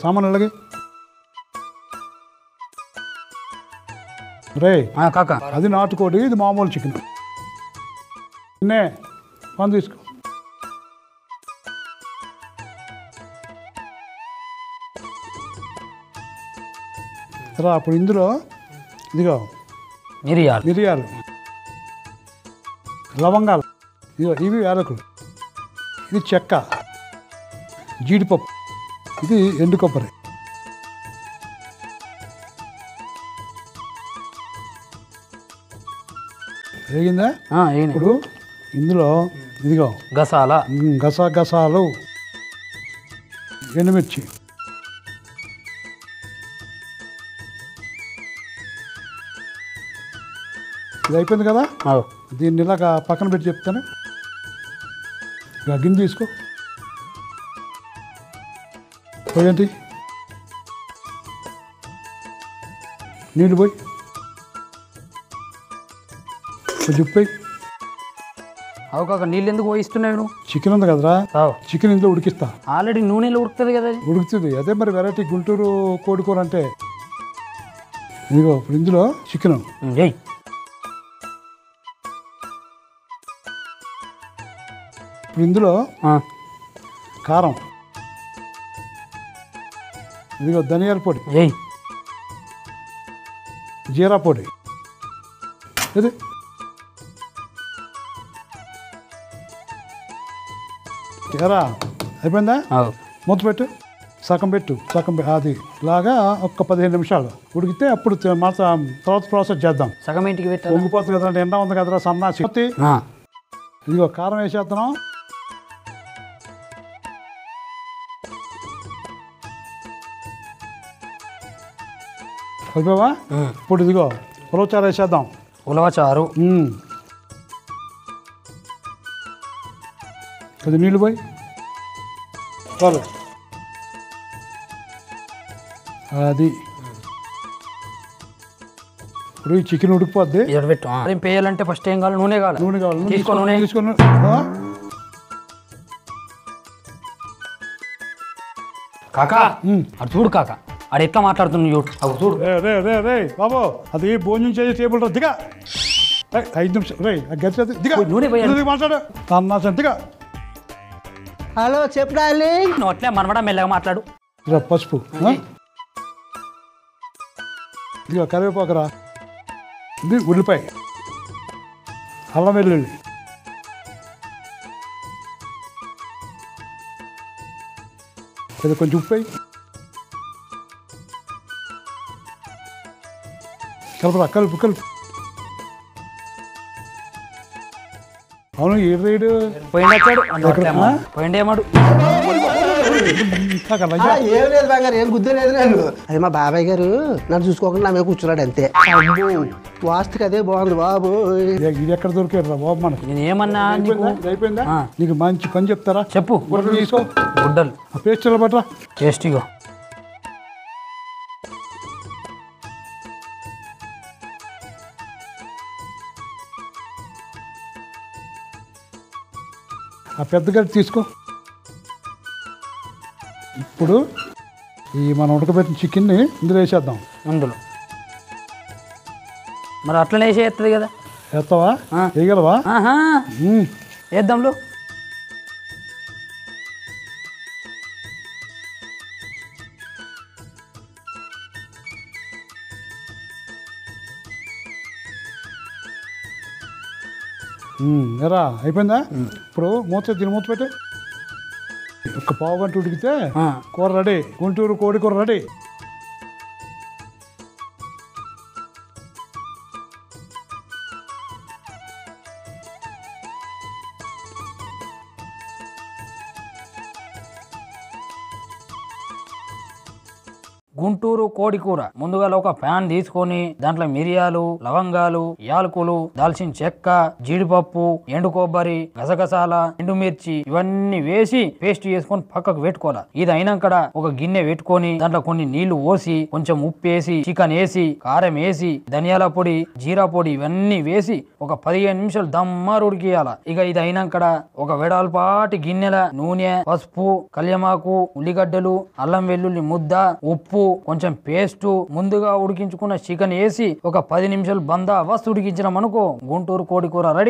సామాన్ అలాగే రే కాకా అది నాటుకోడి, ఇది మామూలు చికెన్. పని తీసుకో. రా అప్పుడు ఇందులో ఇదిగో మిరియాలు, లవంగాలు, ఇదిగో ఇవి యాలకులు, ఇది చెక్క, జీడిపప్పు, ఇది ఎండు కొబ్బరి. వేగిందా? ఇప్పుడు ఇందులో ఇదిగో గసాలు, ఎండుమిర్చి, ఇది అయిపోయింది కదా. దీన్ని ఇలాగా పక్కన పెట్టి చెప్తాను. గిన్నె తీసుకో, పోయేంటి నీళ్ళు పోయి కొంచెం ఉప్పు. అవు కాక నీళ్ళు ఎందుకు పోయిస్తున్నావు నువ్వు? చికెన్ ఉంది కదరా, చికెన్ ఇందులో ఉడికిస్తా. ఆల్రెడీ నూనెలో ఉడుకుతుంది కదా. ఉడుకుతుంది, అదే మరి వెరైటీ గుంటూరు కోడికూర అంటే. ఇదిగో ఇప్పుడు ఇందులో చికెన్, ఇప్పుడు ఇందులో కారం, ఇదిగో ధనియాల పొడి, జీరా పొడి, ఇది ఎరా అయిపోయిందా? మూత పెట్టు, సగం పెట్టు, అది లాగా ఒక్క 15 నిమిషాలు ఉడికితే అప్పుడు తర్వాత ప్రాసెస్ చేద్దాం. సగం ఇంటికి పెట్టు, పొంగిపోతుంది కదరా, ఎండ ఉంది కదరా సన్నాసి. ఇదిగో కారం వేసేస్తున్నాం. అయిపోయావా? ఇప్పుడు ఇదిగో ఉలవచారు వేసేద్దాం. ఉలవచారు కొద్ది నీళ్ళు పోయి చాలు. అది ఇప్పుడు ఈ చికెన్ ఉడికిపోద్ది. వేయాలంటే ఫస్ట్ ఏం కావాలి? నూనె కావాలి. తీసుకొని కాకా అది చూడు కాకా, ఆడు ఎట్లా మాట్లాడుతున్నాడు చూడు. అవి చూడు. రే బాబు, అది భోజనం చేసే టేబుల్ దిగా 5 నిమిషాలు. రే గచ్చి దిగా, నూనె మాట్లాడు అన్నా దిగా. హలో చెప్పు డార్లింగ్. నువ్వు అట్లే మనమడా మెల్లగా మాట్లాడు. పసుపు, ఇదిగో కరివేపాకురా, ఇది ఉల్లిపాయ, అల్లం వెల్లుల్లి, ఇది కొంచెం ఉప్పు వేయి. కలుపు. అవును ఏడు పోయిండేమాడు. ఏం లేదు బంగారు, ఏం గుద్దే లేదు. నేను అది మా బాబాయ్ గారు నన్ను చూసుకోకుండా నా మీద కూర్చున్నాడు అంతే. వాస్తుకి అదే బాగుంది బాబు. ఇది ఎక్కడ దొరికారు రా బాబు మనకు? నేను ఏమన్నా అయిపోయిందా? నీకు మంచి పని చెప్తారా? చెప్పు. గుడ్డలు తీసుకో. గుడ్డలు పేస్ట్ పట్టరా. టేస్టీగా ఆ పెద్ద గడ్డి తీసుకో. ఇప్పుడు ఈ మనం ఉడకబెట్టిన చికెన్ని ఇందులో వేసేద్దాం. అందులో మరి అట్లనే వేసేస్తుంది కదా. వేస్తావా? వేయగలవా? వేద్దాంలో. ఎరా అయిపోయిందా? ఇప్పుడు దీని మూత పెట్టు. ఒక పావు గంట ఉడికితే కూర రెడీ. గుంటూరు కోడి కూర రెడీ. గుంటూరు కోడి కూర ముందుగా ఒక ప్యాన్ తీసుకొని దాంట్లో మిరియాలు, లవంగాలు, యాలకులు, దాల్చిన చెక్క, జీడిపప్పు, ఎండు కొబ్బరి, గసగసాల, ఎండుమిర్చి ఇవన్నీ వేసి పేస్ట్ చేసుకొని పక్కకు పెట్టుకోవాలి. ఇది అయినాక ఒక గిన్నె పెట్టుకొని దాంట్లో కొన్ని నీళ్లు పోసి కొంచెం ఉప్పు వేసి, చికెన్ వేసి, కారం వేసి, ధనియాల పొడి, జీరా పొడి ఇవన్నీ వేసి ఒక 15 నిమిషాలు దమ్మారు ఉడికియాల. ఇక ఇది అయినాక ఒక వెడల్పాటి గిన్నెల నూనె, పసుపు, కళ్యమాకు, ఉల్లిగడ్డలు, అల్లం వెల్లుల్లి ముద్ద, ఉప్పు, కొంచెం పేస్ట్, ముందుగా ఉడికించుకున్న చికెన్ వేసి ఒక 10 నిమిషాలు బందా వస్తు ఉడికించినాం అనుకో గుంటూరు కోడి కూర రెడీ.